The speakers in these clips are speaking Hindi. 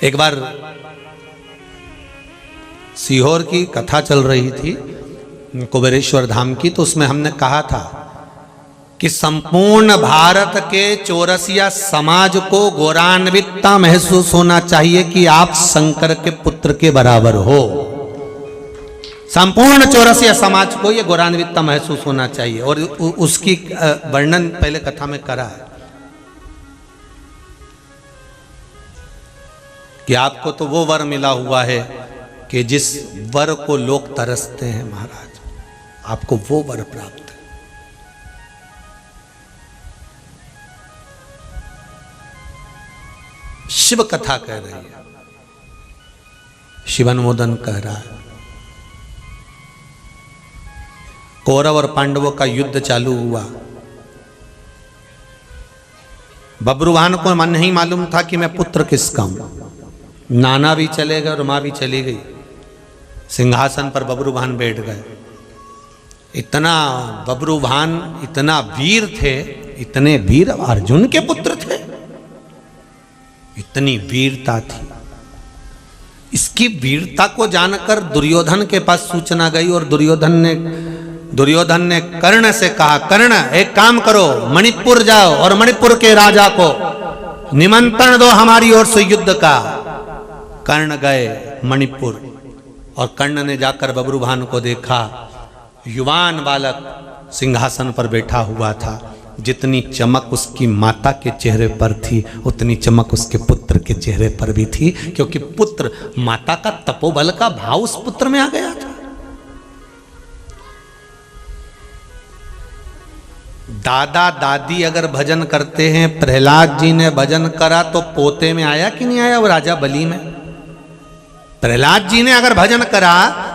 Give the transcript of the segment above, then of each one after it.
एक बार सीहोर की कथा चल रही थी कुबेरेश्वर धाम की, तो उसमें हमने कहा था कि संपूर्ण भारत के चौरसिया समाज को गौरवान्वितता महसूस होना चाहिए कि आप शंकर के पुत्र के बराबर हो। संपूर्ण चौरसिया समाज को यह गौरवान्वितता महसूस होना चाहिए, और उसकी वर्णन पहले कथा में करा है कि आपको तो वो वर मिला हुआ है कि जिस वर को लोग तरसते हैं महाराज, आपको वो वर प्राप्त है। शिव कथा कह रही है, शिवानुमोदन कह रहा है। कौरव और पांडवों का युद्ध चालू हुआ। बब्रुवाहन को मन नहीं मालूम था कि मैं पुत्र किसका हूं। नाना भी चले गए और मां भी चली गई। सिंहासन पर बब्रुवाहन बैठ गए। इतना बब्रुवाहन इतना वीर थे, इतने वीर अर्जुन के पुत्र थे, इतनी वीरता थी। इसकी वीरता को जानकर दुर्योधन के पास सूचना गई, और दुर्योधन ने कर्ण से कहा, कर्ण एक काम करो, मणिपुर जाओ और मणिपुर के राजा को निमंत्रण दो हमारी ओर से युद्ध का। कर्ण गए मणिपुर, और कर्ण ने जाकर बब्रुवाहन को देखा। युवान बालक सिंहासन पर बैठा हुआ था। जितनी चमक उसकी माता के चेहरे पर थी, उतनी चमक उसके पुत्र के चेहरे पर भी थी, क्योंकि पुत्र, माता का तपोबल का भाव उस पुत्र में आ गया था। दादा दादी अगर भजन करते हैं, प्रहलाद जी ने भजन करा तो पोते में आया कि नहीं आया वो राजा बलि में? प्रहलाद जी ने अगर भजन करा,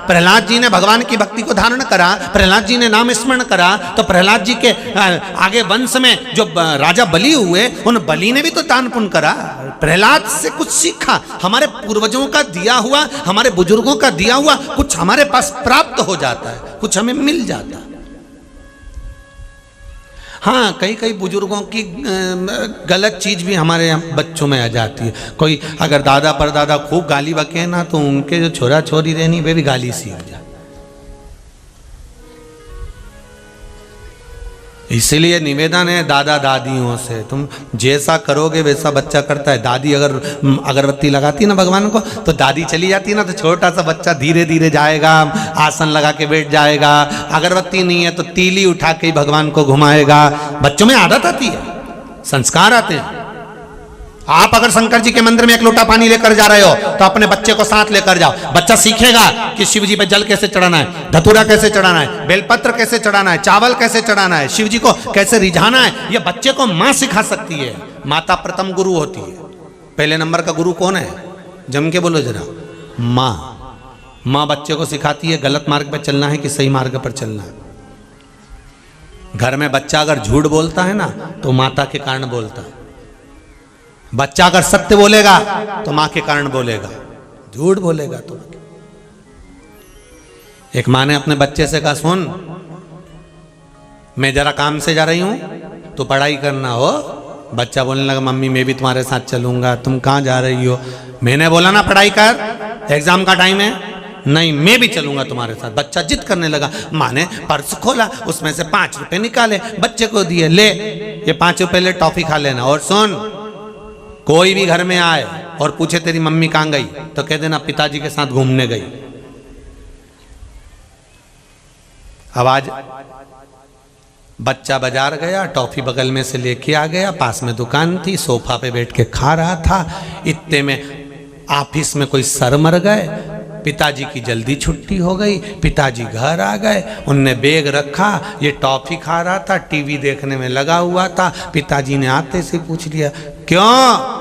प्रहलाद जी ने भगवान की भक्ति को धारण करा, प्रहलाद जी ने नाम स्मरण करा, तो प्रहलाद जी के आगे वंश में जो राजा बलि हुए, उन बलि ने भी तो दान पुण्य करा। प्रहलाद से कुछ सीखा, हमारे पूर्वजों का दिया हुआ, हमारे बुजुर्गों का दिया हुआ कुछ हमारे पास प्राप्त हो जाता है, कुछ हमें मिल जाता है। हाँ, कई बुजुर्गों की गलत चीज़ भी हमारे यहाँ बच्चों में आ जाती है। कोई अगर दादा परदादा खूब गाली बके ना, तो उनके जो छोरा छोरी रहनी वे भी गाली सीख जाए। इसीलिए निवेदन है दादा दादियों से, तुम जैसा करोगे वैसा बच्चा करता है। दादी अगर अगरबत्ती लगाती ना भगवान को, तो दादी चली जाती ना, तो छोटा सा बच्चा धीरे धीरे जाएगा, आसन लगा के बैठ जाएगा। अगरबत्ती नहीं है तो तीली उठा के भगवान को घुमाएगा। बच्चों में आदत आती है, संस्कार आते हैं। आप अगर शंकर जी के मंदिर में एक लोटा पानी लेकर जा रहे हो, तो अपने बच्चे को साथ लेकर जाओ। बच्चा सीखेगा कि शिव जी पे जल कैसे चढ़ाना है, धतूरा कैसे चढ़ाना है, बेलपत्र कैसे चढ़ाना है, चावल कैसे चढ़ाना है, शिव जी को कैसे रिझाना है। ये बच्चे को मां सिखा सकती है। माता प्रथम गुरु होती है। पहले नंबर का गुरु कौन है? जम के बोलो जरा, मां। मां बच्चे को सिखाती है गलत मार्ग पर चलना है कि सही मार्ग पर चलना है। घर में बच्चा अगर झूठ बोलता है ना, तो माता के कारण बोलता है। बच्चा अगर सत्य बोलेगा तो मां के कारण बोलेगा, झूठ बोलेगा तो। एक मां ने अपने बच्चे से कहा, सुन, मैं जरा काम से जा रही हूं, तो पढ़ाई करना हो। बच्चा बोलने लगा, मम्मी मैं भी तुम्हारे साथ चलूंगा। तुम कहां जा रही हो? मैंने बोला ना पढ़ाई कर, एग्जाम का टाइम है। नहीं, मैं भी चलूंगा तुम्हारे साथ। बच्चा जिद करने लगा। मां ने पर्स खोला, उसमें से 5 रुपए निकाले, बच्चे को दिए, ले ये 5 रुपए ले, टॉफी खा लेना। और सुन, कोई भी घर में आए और पूछे तेरी मम्मी कहां गई, तो कह देना पिताजी के साथ घूमने गई। आवाज, बच्चा बाजार गया, टॉफी बगल में से लेके आ गया। पास में दुकान थी, सोफा पे बैठ के खा रहा था। इतने में ऑफिस में कोई सर मर गए। पिताजी की जल्दी छुट्टी हो गई। पिताजी घर आ गए, उनने बैग रखा, ये टॉफी खा रहा था, टीवी देखने में लगा हुआ था। पिताजी ने आते से पूछ लिया, क्यों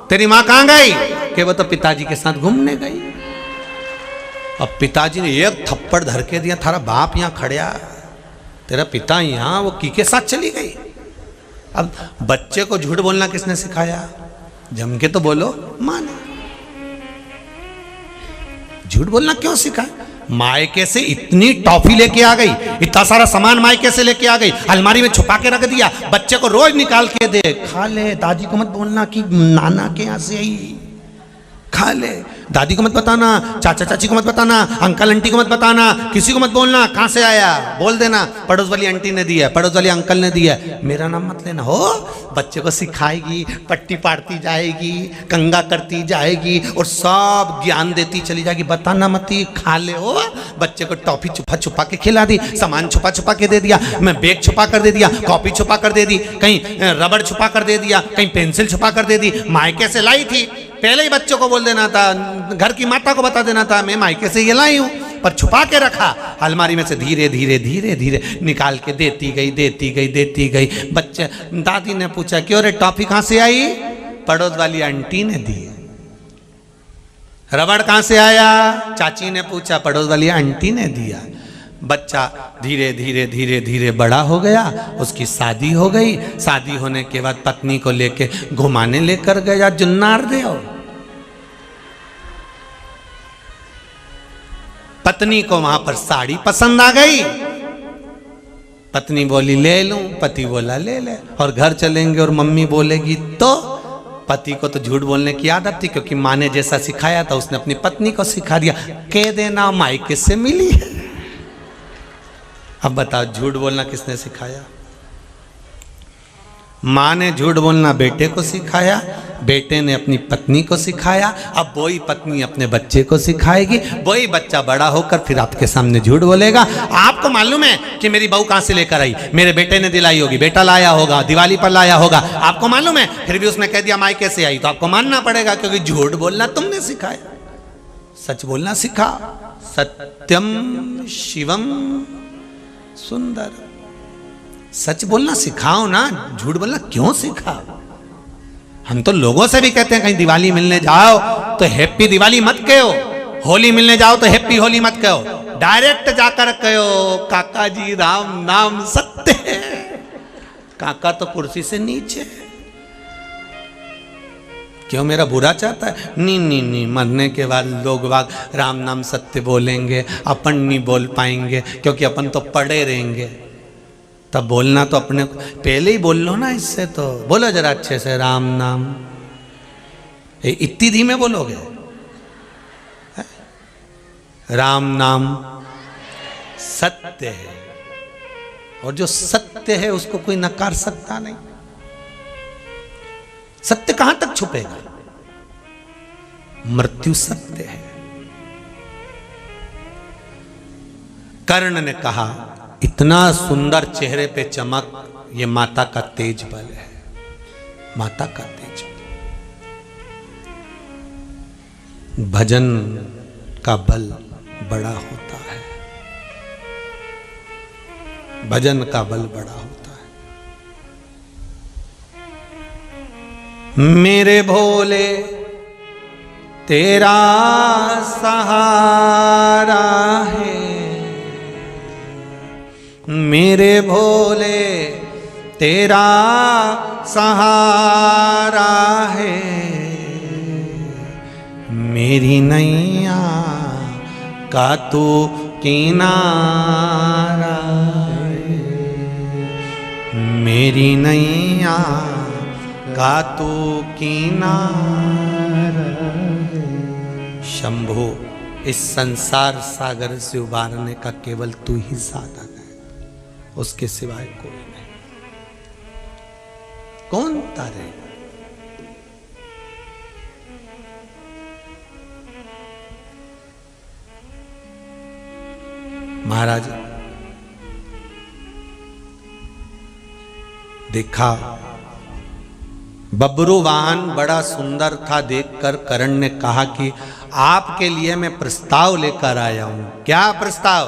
तेरी माँ कहाँ गई? कि वो तो पिताजी के साथ घूमने गई। अब पिताजी ने एक थप्पड़ धर के दिया, थारा बाप यहाँ खड़िया, तेरा पिता यहाँ वो की के साथ चली गई। अब बच्चे को झूठ बोलना किसने सिखाया? जम के तो बोलो, माँ ने। झूठ बोलना क्यों सिखाया? मायके से इतनी टॉफी लेके आ गई, इतना सारा सामान मायके से लेके आ गई, अलमारी में छुपा के रख दिया, बच्चे को रोज निकाल के दे, खा ले। दादी को मत बोलना कि नाना के यहाँ से आई, खा ले। दादी को मत बताना, चाचा चाची को मत बताना, अंकल आंटी को मत बताना, किसी को मत बोलना कहाँ से आया, बोल देना पड़ोस वाली आंटी ने दिया, पड़ोस वाली अंकल ने दिया, मेरा नाम मत लेना। हो बच्चे को सिखाएगी, पट्टी पाड़ती जाएगी, कंगा करती जाएगी और सब ज्ञान देती चली जाएगी। बताना मत, खा ले। हो बच्चे को टॉफी छुपा छुपा के खिला दी, सामान छुपा छुपा के दे दिया, मैं बैग छुपा कर दे दिया, कॉपी छुपा कर दे दी, कहीं रबड़ छुपा कर दे दिया, कहीं पेंसिल छुपा कर दे दी। मायके से लाई थी, पहले ही बच्चों को बोल देना था, घर की माता को बता देना था मैं मायके से ये लाई हूं, पर छुपा के रखा। अलमारी में से धीरे धीरे धीरे धीरे निकाल के देती गई देती गई देती गई। बच्चे, दादी ने पूछा क्यों रे टॉफी कहां से आई? पड़ोस वाली आंटी ने दी। रबड़ कहां से आया? चाची ने पूछा, पड़ोस वाली आंटी ने दिया। बच्चा धीरे धीरे धीरे धीरे बड़ा हो गया, उसकी शादी हो गई। शादी होने के बाद पत्नी को लेके घुमाने लेकर गया जुन्नार देव। पत्नी को वहां पर साड़ी पसंद आ गई। पत्नी बोली ले लूं, पति बोला ले ले। और घर चलेंगे और मम्मी बोलेगी तो पति को तो झूठ बोलने की आदत थी, क्योंकि माँ ने जैसा सिखाया था उसने अपनी पत्नी को सिखा दिया। कह देना मायके से मिली है। अब बताओ झूठ बोलना किसने सिखाया? माँ ने झूठ बोलना बेटे को सिखाया, बेटे ने अपनी पत्नी को सिखाया, अब वही पत्नी अपने बच्चे को सिखाएगी। वही बच्चा बड़ा होकर फिर आपके सामने झूठ बोलेगा। आपको मालूम है कि मेरी बहू कहाँ से लेकर आई? मेरे बेटे ने दिलाई होगी, बेटा लाया होगा, दिवाली पर लाया होगा, आपको मालूम है। फिर भी उसने कह दिया मायके से आई, तो आपको मानना पड़ेगा, क्योंकि झूठ बोलना तुमने सिखाया। सच बोलना सिखा। सत्यम शिवम सुंदर। सच बोलना सिखाओ ना, झूठ बोलना क्यों सिखाओ? हम तो लोगों से भी कहते हैं कहीं दिवाली मिलने जाओ तो हैप्पी दिवाली मत कहो, होली मिलने जाओ तो हैप्पी होली मत कहो, डायरेक्ट जाकर कहो काका जी राम नाम सत्य है। काका तो कुर्सी से नीचे। क्यों मेरा बुरा चाहता है? नहीं नहीं नहीं, मरने के बाद लोग बाग राम नाम सत्य बोलेंगे, अपन नहीं बोल पाएंगे, क्योंकि अपन तो पड़े रहेंगे। तब बोलना तो अपने पहले ही बोल लो ना। इससे तो बोलो जरा अच्छे से राम नाम। इतनी धीमे बोलोगे? राम नाम सत्य है, और जो सत्य है उसको कोई नकार सकता नहीं। सत्य कहां तक छुपेगा? मृत्यु सत्य है। कर्ण ने कहा इतना सुंदर चेहरे पे चमक, ये माता का तेज बल है, माता का तेज बल। भजन का बल बड़ा होता है, भजन का बल बड़ा होता है। मेरे भोले तेरा सहारा है, मेरे भोले तेरा सहारा है, मेरी नैया का तू किनारा है, मेरी नैया का तू किनारा है। शंभो, इस संसार सागर से उबारने का केवल तू ही साधन है, उसके सिवाय कोई नहीं। कौन तारेगा? महाराज देखा, बब्रू वाहन बड़ा सुंदर था, देखकर कर्ण ने कहा कि आपके लिए मैं प्रस्ताव लेकर आया हूं। क्या प्रस्ताव?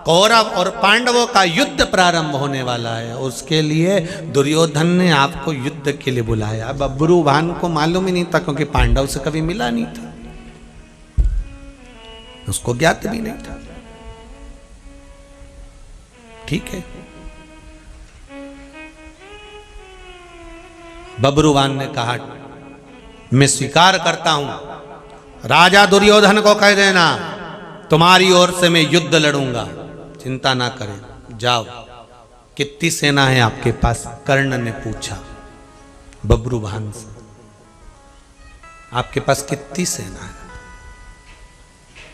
कौरव और पांडवों का युद्ध प्रारंभ होने वाला है, उसके लिए दुर्योधन ने आपको युद्ध के लिए बुलाया। बब्रू वाहन को मालूम ही नहीं था, क्योंकि पांडव से कभी मिला नहीं था, उसको ज्ञात भी नहीं था। ठीक है, बब्रुवान ने कहा मैं स्वीकार करता हूं, राजा दुर्योधन को कह देना तुम्हारी ओर से मैं युद्ध लड़ूंगा, चिंता ना करें, जाओ। कितनी सेना है आपके पास? कर्ण ने पूछा बब्रुवान से। आपके पास कितनी सेना है?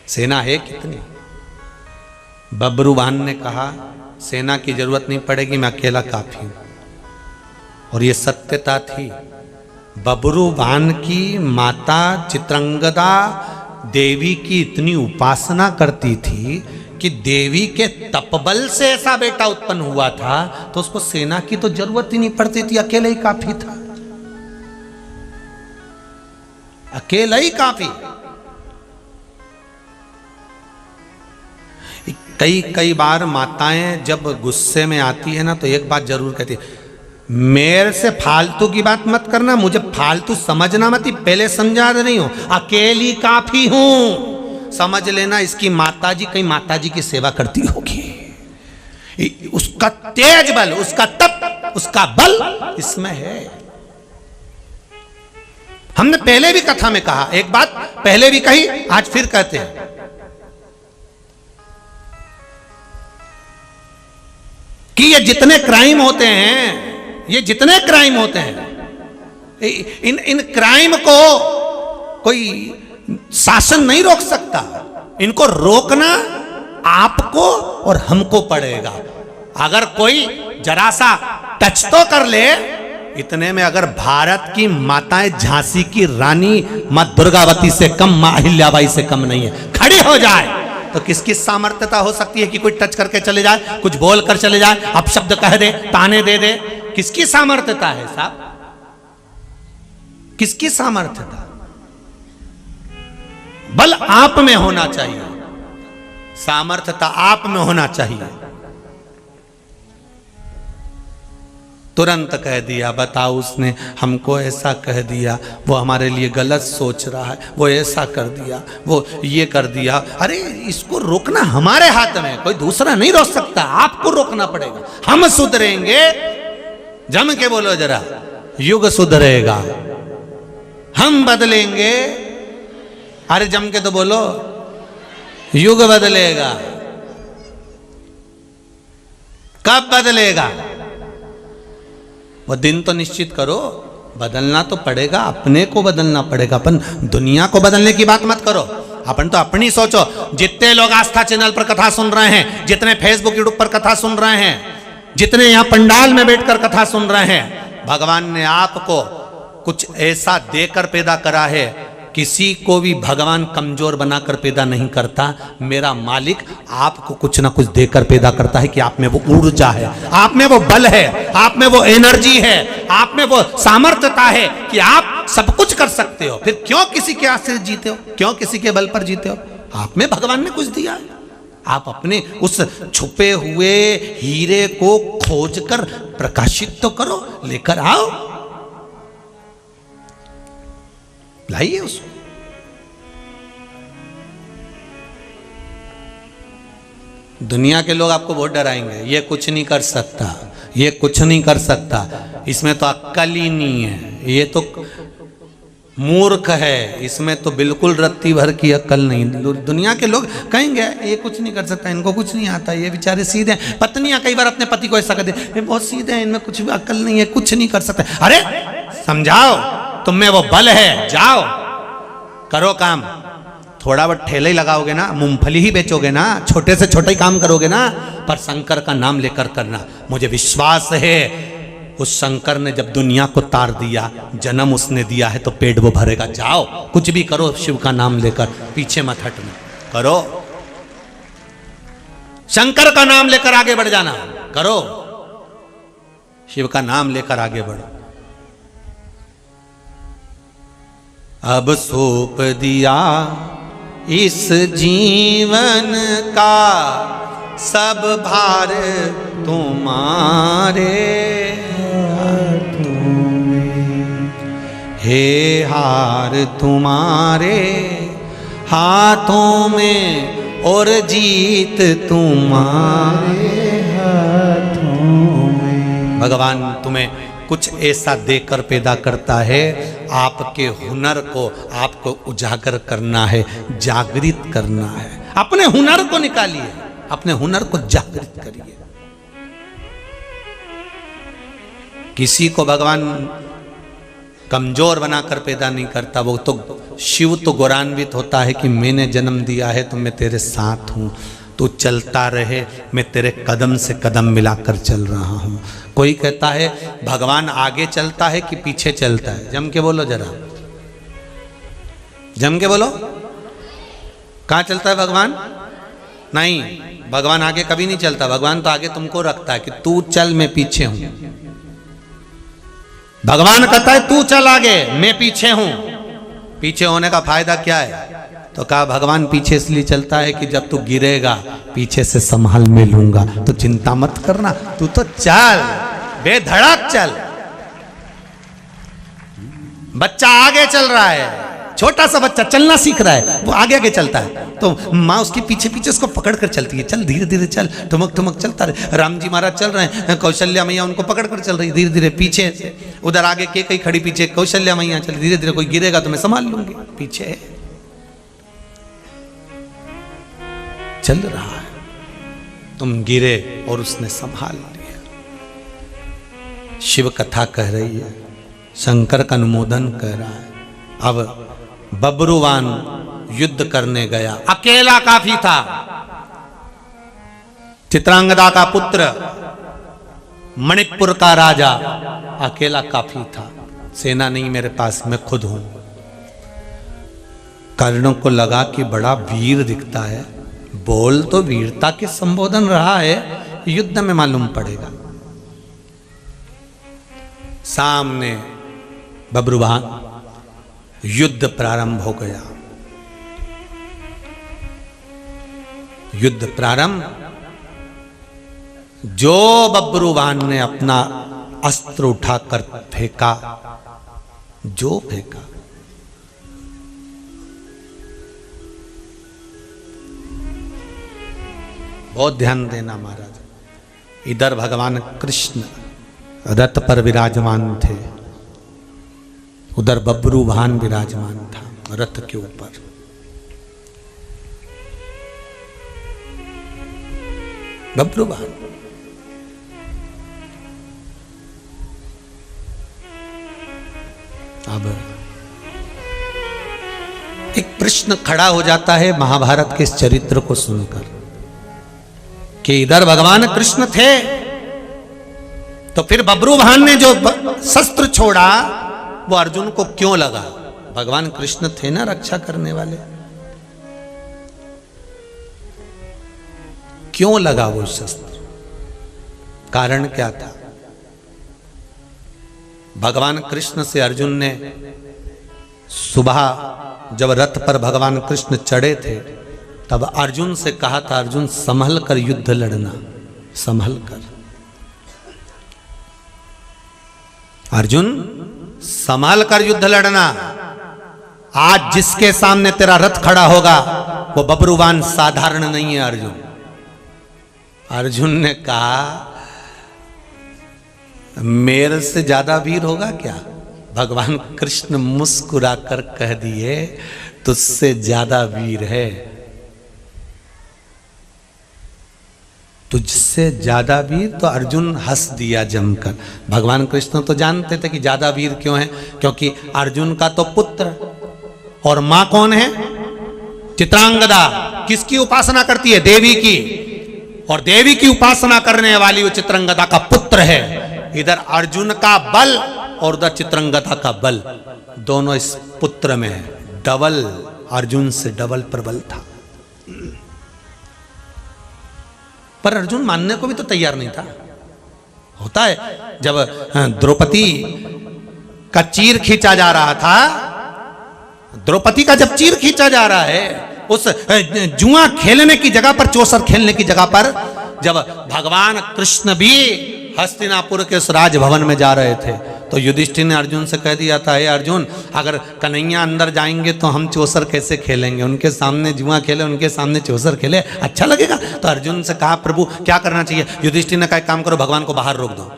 सेना है कितनी? बब्रुवान ने कहा सेना की जरूरत नहीं पड़ेगी, मैं अकेला काफी हूं। और ये सत्यता थी। बब्रुवान की माता चित्रंगदा देवी की इतनी उपासना करती थी कि देवी के तपबल से ऐसा बेटा उत्पन्न हुआ था, तो उसको सेना की तो जरूरत ही नहीं पड़ती थी, अकेले ही काफी था, अकेला ही काफी। कई बार माताएं जब गुस्से में आती है ना, तो एक बात जरूर कहती है, मेरे से फालतू की बात मत करना, मुझे फालतू समझना मत, पहले समझा रही हूं, अकेली काफी हूं, समझ लेना। इसकी माताजी कहीं माताजी की सेवा करती होगी, उसका तेज बल, उसका तप, उसका बल इसमें है। हमने पहले भी कथा में कहा, एक बात पहले भी कही, आज फिर कहते हैं, कि ये जितने क्राइम होते हैं, ये जितने क्राइम होते हैं, इन क्राइम को कोई शासन नहीं रोक सकता। इनको रोकना आपको और हमको पड़ेगा। अगर कोई जरा सा टच तो कर ले, इतने में अगर भारत की माताएं झांसी की रानी मां दुर्गावती से कम, मां अहिल्याबाई से कम नहीं है, खड़ी हो जाए, तो किसकी सामर्थ्यता हो सकती है कि कोई टच करके चले जाए, कुछ बोल कर चले जाए, अपशब्द कह दे, ताने दे दे? किसकी सामर्थ्यता है साहब? किसकी सामर्थ्यता? बल आप में होना चाहिए, सामर्थ्यता आप में होना चाहिए। तुरंत कह दिया, बताओ, उसने हमको ऐसा कह दिया, वो हमारे लिए गलत सोच रहा है, वो ऐसा कर दिया, वो ये कर दिया। अरे इसको रोकना हमारे हाथ में, कोई दूसरा नहीं रोक सकता, आपको रोकना पड़ेगा। हम सुधरेंगे, जम के बोलो जरा, युग सुधरेगा। हम बदलेंगे, अरे जम के तो बोलो, युग बदलेगा। कब बदलेगा? वो दिन तो निश्चित करो, बदलना तो पड़ेगा, अपने को बदलना पड़ेगा। अपन दुनिया को बदलने की बात मत करो, अपन तो अपनी सोचो। जितने लोग आस्था चैनल पर कथा सुन रहे हैं, जितने फेसबुक यूट्यूब पर कथा सुन रहे हैं, जितने यहां पंडाल में बैठकर कथा सुन रहे हैं, भगवान ने आपको कुछ ऐसा देकर पैदा करा है। किसी को भी भगवान कमजोर बनाकर पैदा नहीं करता। मेरा मालिक आपको कुछ ना कुछ देकर पैदा करता है कि आप में वो ऊर्जा है, आप में वो बल है, आप में वो एनर्जी है, आप में वो सामर्थ्यता है कि आप सब कुछ कर सकते हो। फिर क्यों किसी के आश्रित जीते हो? क्यों किसी के बल पर जीते हो? आप में भगवान ने कुछ दिया है। आप अपने उस छुपे हुए हीरे को खोजकर प्रकाशित तो करो, लेकर आओ, लाइए उसको। दुनिया के लोग आपको बहुत डराएंगे, ये कुछ नहीं कर सकता, ये कुछ नहीं कर सकता, इसमें तो अक्ल ही नहीं है, ये तो मूर्ख है, इसमें तो बिल्कुल रत्ती भर की अक्ल नहीं। दुनिया के लोग कहेंगे ये कुछ नहीं कर सकता, इनको कुछ नहीं आता, ये बेचारे सीधे हैं। पत्नियां कई बार अपने पति को ऐसा कहते हैं, ये बहुत सीधे हैं, इनमें कुछ भी अक्ल नहीं है, कुछ नहीं कर सकते। अरे समझाओ, तुम में वो बल है, जाओ करो काम। थोड़ा बहुत ठेले ही लगाओगे ना, मूंगफली ही बेचोगे ना, छोटे से छोटे ही काम करोगे ना, पर शंकर का नाम लेकर करना। मुझे विश्वास है उस शंकर ने जब दुनिया को तार दिया, जन्म उसने दिया है, तो पेट वो भरेगा। जाओ कुछ भी करो, शिव का नाम लेकर, पीछे मत हटना, करो शंकर का नाम लेकर आगे बढ़ जाना, करो शिव का नाम लेकर आगे बढ़ो। अब सौंप दिया इस जीवन का सब भार तुम्हारे हाथों में, हे हार तुम्हारे हाथों में और जीत तुम्हारे हाथों में। भगवान तुम्हें कुछ ऐसा देकर पैदा करता है, आपके हुनर को आपको उजागर करना है, जागृत करना है। अपने हुनर को निकालिए, अपने हुनर को जागृत करिए। किसी को भगवान कमजोर बनाकर पैदा नहीं करता। वो तो शिव तो गौरवान्वित होता है कि मैंने जन्म दिया है तो मैं तेरे साथ हूँ, तू चलता रहे, मैं तेरे कदम से कदम मिलाकर चल रहा हूँ। कोई कहता है भगवान आगे चलता है कि पीछे चलता है, जम के बोलो जरा, जम के बोलो, कहाँ चलता है भगवान? नहीं, भगवान आगे कभी नहीं चलता। भगवान तो आगे तुमको रखता है कि तू चल मैं पीछे हूं। भगवान कहता है तू चल आगे मैं पीछे हूं। पीछे होने का फायदा क्या है? तो कहा भगवान पीछे इसलिए चलता है कि जब तू गिरेगा पीछे से संभाल में लूंगा, तो चिंता मत करना, तू तो चल, बेधड़क चल। बच्चा आगे चल रहा है, छोटा सा बच्चा चलना सीख रहा है, वो आगे आगे चलता है, तो माँ उसके पीछे पीछे उसको पकड़ कर चलती है, चल धीरे धीरे चल, ठुमक ठुमक चलता रहे। राम जी महाराज चल रहे हैं, कौशल्या मैया उनको पकड़ कर चल रही धीरे धीरे पीछे, उधर आगे के कई खड़ी पीछे कौशल्या मैया चल धीरे धीरे, कोई गिरेगा तो मैं संभाल लूंगी, पीछे है। चल रहा है, तुम गिरे और उसने संभाल लिया। शिव कथा कह रही है, शंकर का अनुमोदन कर रहा है। अब बब्रुवान युद्ध करने गया, अकेला काफी था। चित्रांगदा का पुत्र, मणिपुर का राजा, अकेला काफी था। सेना नहीं मेरे पास, मैं खुद हूं। कर्णों को लगा कि बड़ा वीर दिखता है, बोल तो वीरता के संबोधन रहा है, युद्ध में मालूम पड़ेगा। सामने बब्रुवान, युद्ध प्रारंभ हो गया। युद्ध प्रारंभ, जो बब्रुवान ने अपना अस्त्र उठाकर फेंका, जो फेंका, बहुत ध्यान देना महाराज। इधर भगवान कृष्ण रथ पर विराजमान थे, उधर बब्रुवान विराजमान था रथ के ऊपर। बब्रुवान अब एक प्रश्न खड़ा हो जाता है महाभारत के इस चरित्र को सुनकर, कि इधर भगवान कृष्ण थे तो फिर बब्रुवान ने जो शस्त्र छोड़ा वो अर्जुन को क्यों लगा? भगवान कृष्ण थे ना रक्षा करने वाले, क्यों लगा वो शस्त्र? कारण क्या था? भगवान कृष्ण से अर्जुन ने सुबह जब रथ पर भगवान कृष्ण चढ़े थे तब अर्जुन से कहा था, अर्जुन संभल कर युद्ध लड़ना, संभल कर। अर्जुन संभाल कर युद्ध लड़ना। आज जिसके सामने तेरा रथ खड़ा होगा वो बब्रुवान साधारण नहीं है। अर्जुन अर्जुन ने कहा, मेरे से ज्यादा वीर होगा क्या? भगवान कृष्ण मुस्कुराकर कह दिए, तुझसे ज्यादा वीर है, तुझसे ज्यादा वीर। तो अर्जुन हंस दिया जमकर। भगवान कृष्ण तो जानते थे कि ज्यादा वीर क्यों है, क्योंकि अर्जुन का तो पुत्र, और मां कौन है? चित्रांगदा। किसकी उपासना करती है? देवी की। और देवी की उपासना करने वाली वो चित्रांगदा का पुत्र है। इधर अर्जुन का बल और उधर चित्रांगदा का बल, दोनों इस पुत्र में है। डबल, अर्जुन से डबल प्रबल था। पर अर्जुन मानने को भी तो तैयार नहीं था। होता है जब द्रौपदी का चीर खींचा जा रहा था, द्रौपदी का जब चीर खींचा जा रहा है, उस जुआ खेलने की जगह पर, चौसर खेलने की जगह पर, जब भगवान कृष्ण भी हस्तिनापुर के उस राजभवन में जा रहे थे तो युधिष्ठिर ने अर्जुन से कह दिया था, हे अर्जुन, अगर कन्हैया अंदर जाएंगे तो हम चौसर कैसे खेलेंगे? उनके सामने जुआ खेले, उनके सामने चौसर खेले, अच्छा लगेगा? तो अर्जुन से कहा, प्रभु क्या करना चाहिए? युधिष्ठिर ने कहा, एक काम करो, भगवान को बाहर रोक दो।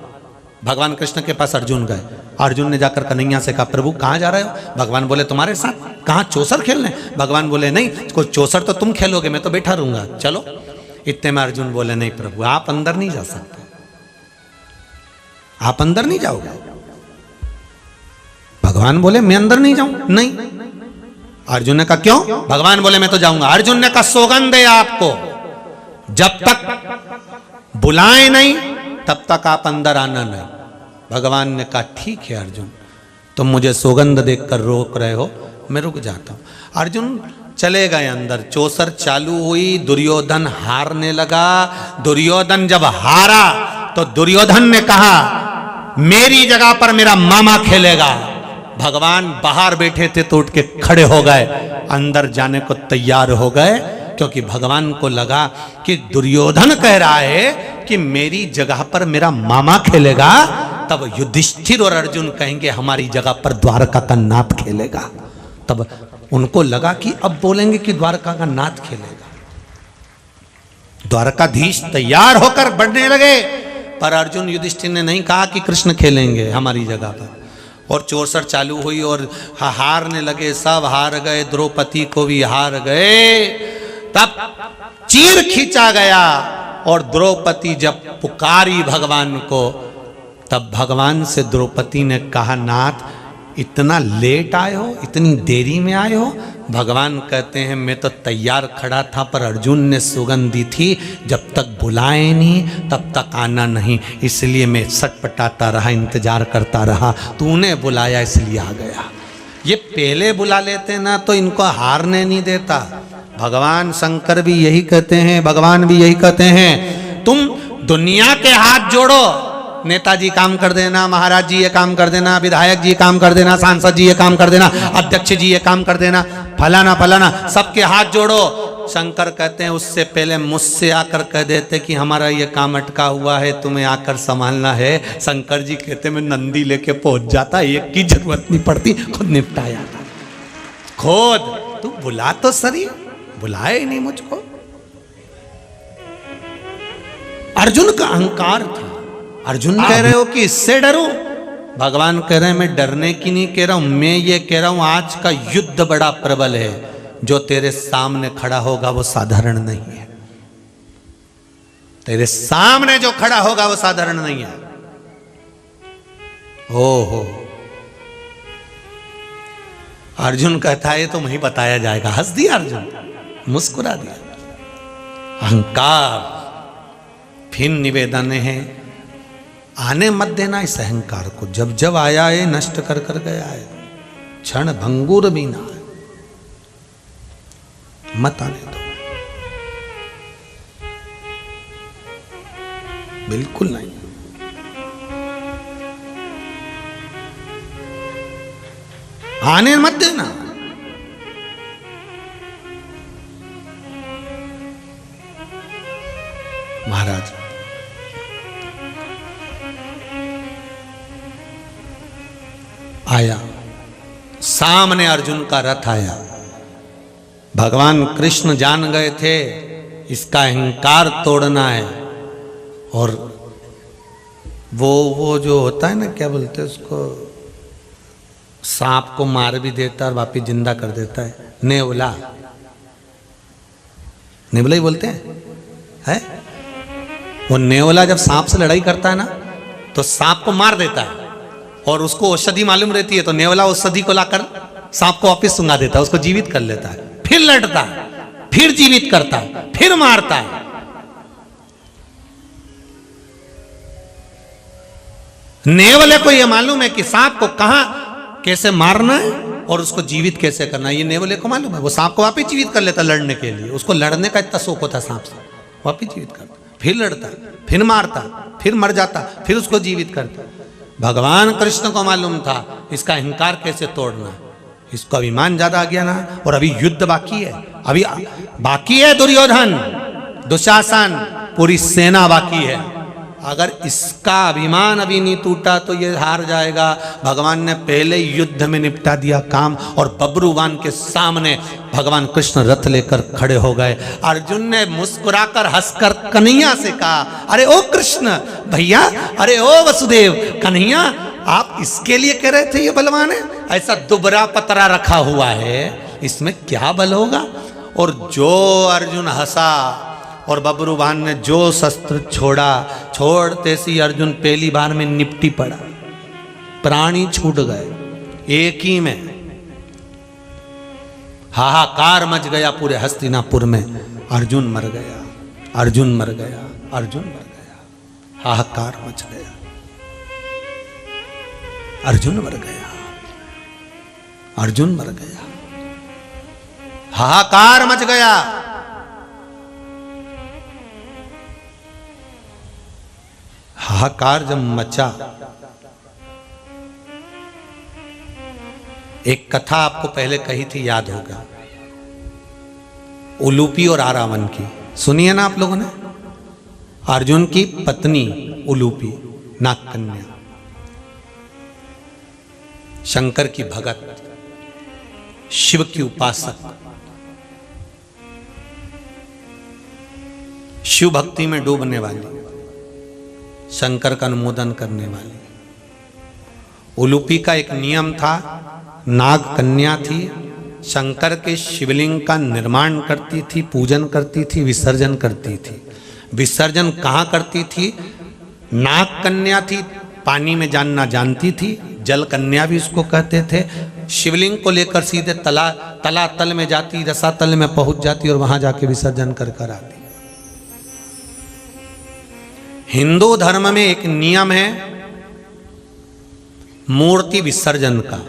भगवान कृष्ण के पास अर्जुन गए। अर्जुन ने जाकर कन्हैया से कहा, प्रभु कहाँ जा रहे हो? भगवान बोले, तुम्हारे साथ। कहाँ? चौसर खेलने। भगवान बोले, नहीं, कोई चौसर तो तुम खेलोगे, मैं तो बैठा रहूंगा, चलो। इतने में अर्जुन बोले, नहीं प्रभु, आप अंदर नहीं जा सकते, आप अंदर नहीं जाओगे। भगवान बोले मैं अंदर नहीं जाऊं, नहीं। अर्जुन ने कहा क्यों? भगवान बोले मैं तो जाऊंगा। अर्जुन ने कहा सौगंध है आपको, जब तक बुलाए नहीं तब तक आप अंदर आना नहीं। भगवान ने कहा ठीक है अर्जुन, तुम मुझे सौगंध देकर रोक रहे हो, मैं रुक जाता हूं। अर्जुन चले गए अंदर। चौसर चालू हुई, दुर्योधन हारने लगा। दुर्योधन जब हारा तो दुर्योधन ने कहा मेरी जगह पर मेरा मामा खेलेगा। भगवान बाहर बैठे थे तो उठ के खड़े हो गए, अंदर जाने को तैयार हो गए, क्योंकि भगवान को लगा कि दुर्योधन कह रहा है कि मेरी जगह पर मेरा मामा खेलेगा, तब युधिष्ठिर और अर्जुन कहेंगे हमारी जगह पर द्वारका का नाथ खेलेगा। तब उनको लगा कि अब बोलेंगे कि द्वारका का नाथ खेलेगा। द्वारकाधीश तैयार होकर बढ़ने लगे, पर अर्जुन युधिष्ठिर ने नहीं कहा कि कृष्ण खेलेंगे हमारी जगह पर। और चौसर चालू हुई और हारने लगे, सब हार गए, द्रौपदी को भी हार गए। तब चीर खींचा गया और द्रौपदी जब पुकारी भगवान को, तब भगवान से द्रौपदी ने कहा नाथ इतना लेट आए हो, इतनी देरी में आए हो? भगवान कहते हैं मैं तो तैयार खड़ा था, पर अर्जुन ने सुगंध दी थी जब तक बुलाए नहीं तब तक आना नहीं, इसलिए मैं सटपटाता रहा, इंतजार करता रहा, तूने बुलाया इसलिए आ गया। ये पहले बुला लेते ना तो इनको हारने नहीं देता। भगवान शंकर भी यही कहते हैं, भगवान भी यही कहते हैं, तुम दुनिया के हाथ जोड़ो, नेताजी काम कर देना, महाराज जी ये काम कर देना, विधायक जी काम कर देना, सांसद जी ये काम कर देना, अध्यक्ष जी ये काम कर देना, फलाना फलाना, सबके हाथ जोड़ो। शंकर कहते हैं उससे पहले मुझसे आकर कह देते कि हमारा ये काम अटका हुआ है, तुम्हें आकर संभालना है। शंकर जी कहते मैं नंदी लेके पहुंच जाता, एक की जरूरत नहीं पड़ती, खुद निपटा जाता। खुद तू बुला तो सही, बुलाए ही नहीं मुझको। अर्जुन का अहंकार था। अर्जुन कह रहे हो कि इससे डरो, भगवान कह रहे हैं मैं डरने की नहीं कह रहा हूं, मैं ये कह रहा हूं आज का युद्ध बड़ा प्रबल है, जो तेरे सामने खड़ा होगा वो साधारण नहीं है। तेरे सामने जो खड़ा होगा वो साधारण नहीं है। ओहो, अर्जुन कहता है ये तो वहीं बताया जाएगा। हंस दिया अर्जुन, मुस्कुरा दिया। अहंकार, फिर निवेदन है आने मत देना इस अहंकार को, जब जब आया है नष्ट कर कर गया है, क्षण भंगुर भी ना है, मत आने दो, बिल्कुल नहीं। आने मत देना। महाराज आया, सामने अर्जुन का रथ आया। भगवान कृष्ण जान गए थे इसका अहंकार तोड़ना है, और वो जो होता है ना, क्या बोलते हैं उसको, सांप को मार भी देता है और वापिस जिंदा कर देता है, नेवला, नेवला ही बोलते हैं। वो नेवला जब सांप से लड़ाई करता है ना तो सांप को मार देता है, और उसको औषधि मालूम रहती है, तो नेवला औषधि को लाकर सांप को वापिस सुंघा देता है, उसको जीवित कर लेता है, फिर लड़ता है, फिर जीवित करता है, फिर मारता है। नेवले को यह मालूम है कि सांप को कहां कैसे मारना है और उसको जीवित कैसे करना है, ये नेवले को मालूम है। वो सांप को वापिस जीवित कर लेता लड़ने के लिए, उसको लड़ने का इतना शौक होता सांप से, वापिस जीवित करता, फिर लड़ता, फिर मारता, फिर मर जाता, फिर उसको जीवित करता। भगवान कृष्ण को मालूम था इसका अहंकार कैसे तोड़ना है, इसको अभिमान ज्यादा आ गया ना, और अभी युद्ध बाकी है, अभी बाकी है, दुर्योधन, दुशासन, पूरी सेना बाकी है। अगर इसका अभिमान अभी नहीं टूटा तो ये हार जाएगा। भगवान ने पहले युद्ध में निपटा दिया काम, और बब्रुवान के सामने भगवान कृष्ण रथ लेकर खड़े हो गए। अर्जुन ने मुस्कुराकर हंसकर कन्हैया से कहा, अरे ओ कृष्ण भैया, अरे ओ वसुदेव, कन्हैया आप इसके लिए कह रहे थे ये बलवान है, ऐसा दुबरा पतरा रखा हुआ है, इसमें क्या बल होगा। और जो अर्जुन हंसा और बब्रुवान ने जो शस्त्र छोड़ा, छोड़ते सी अर्जुन पहली बार में निपटी पड़ा, प्राणी छूट गए, एक ही में हाहाकार मच गया पूरे हस्तिनापुर में। अर्जुन मर गया, अर्जुन मर गया, अर्जुन मर गया। हाहाकार मच गया, अर्जुन मर गया, अर्जुन मर गया। हाहाकार मच गया। हाहाकार जब मचा, एक कथा आपको पहले कही थी, याद होगा, उलूपी और आरावन की। सुनिए ना आप लोगों ने। अर्जुन की पत्नी उलूपी, नागकन्या, शंकर की भगत, शिव की उपासक, शिव भक्ति में डूबने वाली, शंकर का अनुमोदन करने वाली। उलूपी का एक नियम था, नाग कन्या थी, शंकर के शिवलिंग का निर्माण करती थी, पूजन करती थी, विसर्जन करती थी। विसर्जन कहाँ करती थी? नाग कन्या थी, पानी में जानना जानती थी, जल कन्या भी उसको कहते थे। शिवलिंग को लेकर सीधे तलातल में जाती, रसातल में पहुंच जाती और वहां जाके विसर्जन कर कर आती। हिंदू धर्म में एक नियम है मूर्ति विसर्जन का।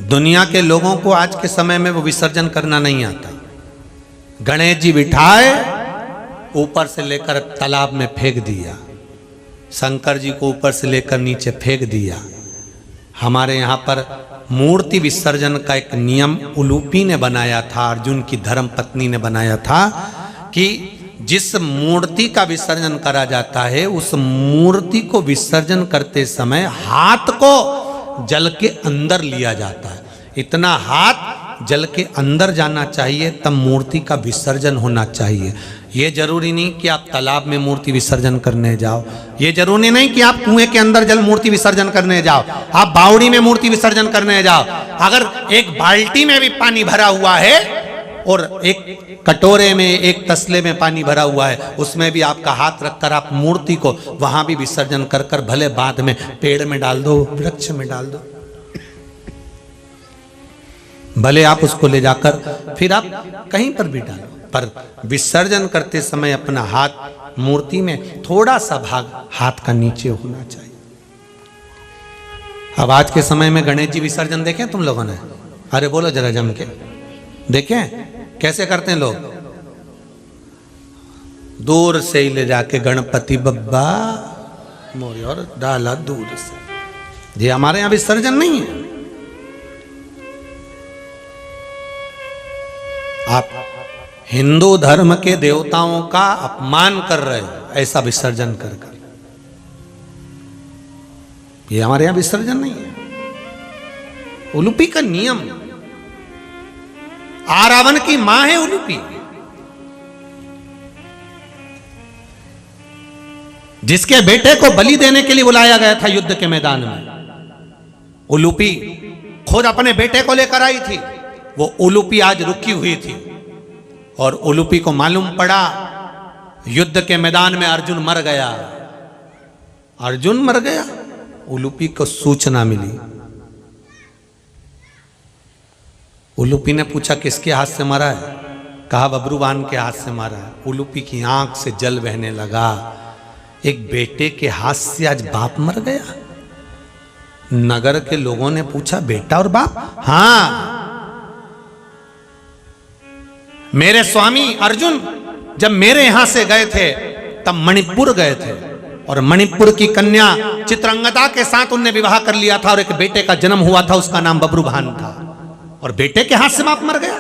दुनिया के लोगों को आज के समय में वो विसर्जन करना नहीं आता। गणेश जी बिठाए, ऊपर से लेकर तालाब में फेंक दिया, शंकर जी को ऊपर से लेकर नीचे फेंक दिया। हमारे यहाँ पर मूर्ति विसर्जन का एक नियम उलूपी ने बनाया था, अर्जुन की धर्म पत्नी ने बनाया था कि जिस मूर्ति का विसर्जन करा जाता है, उस मूर्ति को विसर्जन करते समय हाथ को जल के अंदर लिया जाता है। इतना हाथ जल के अंदर जाना चाहिए, तब मूर्ति का विसर्जन होना चाहिए। ये जरूरी नहीं कि आप तालाब में मूर्ति विसर्जन करने जाओ, ये जरूरी नहीं कि आप कुएं के अंदर जल मूर्ति विसर्जन करने जाओ, आप बावड़ी में मूर्ति विसर्जन करने जाओ। अगर एक बाल्टी में भी पानी भरा हुआ है और एक कटोरे में, एक तसले में पानी भरा हुआ है, उसमें भी आपका हाथ रखकर आप मूर्ति को वहां भी विसर्जन कर कर भले बाद में पेड़ में डाल दो, वृक्ष में डाल दो, भले आप उसको ले जाकर फिर आप कहीं पर भी डालो, पर विसर्जन करते समय अपना हाथ मूर्ति में थोड़ा सा भाग हाथ का नीचे होना चाहिए। अब आज के समय में गणेश जी विसर्जन देखें तुम लोगों ने? अरे बोलो जरा जम के, देखें कैसे करते हैं लोग? दूर से ही ले जाके गणपति बब्बा मोरे और डाला दूर से। ये हमारे यहां विसर्जन नहीं है। आप हिंदू धर्म के देवताओं का अपमान कर रहे हो ऐसा विसर्जन कर कर। ये हमारे यहां विसर्जन नहीं है। उलूपी का नियम, आरावन की मां है उलूपी, जिसके बेटे को बलि देने के लिए बुलाया गया था युद्ध के मैदान में। उलूपी खुद अपने बेटे को लेकर आई थी। वो उलूपी आज रुकी हुई थी और उलूपी को मालूम पड़ा युद्ध के मैदान में अर्जुन मर गया। अर्जुन मर गया, उलूपी को सूचना मिली। उलूपी ने पूछा किसके हाथ से मरा है? कहा बब्रुवान के हाथ से मारा है। उलूपी की आंख से जल बहने लगा। एक बेटे के हाथ से आज बाप मर गया। नगर के लोगों ने पूछा बेटा और बाप? हाँ, मेरे स्वामी अर्जुन जब मेरे यहां से गए थे तब मणिपुर गए थे और मणिपुर की कन्या चित्रंगदा के साथ उनने विवाह कर लिया था और एक बेटे का जन्म हुआ था, उसका नाम बब्रुवान था, और बेटे के हाथ से बाप मर गया।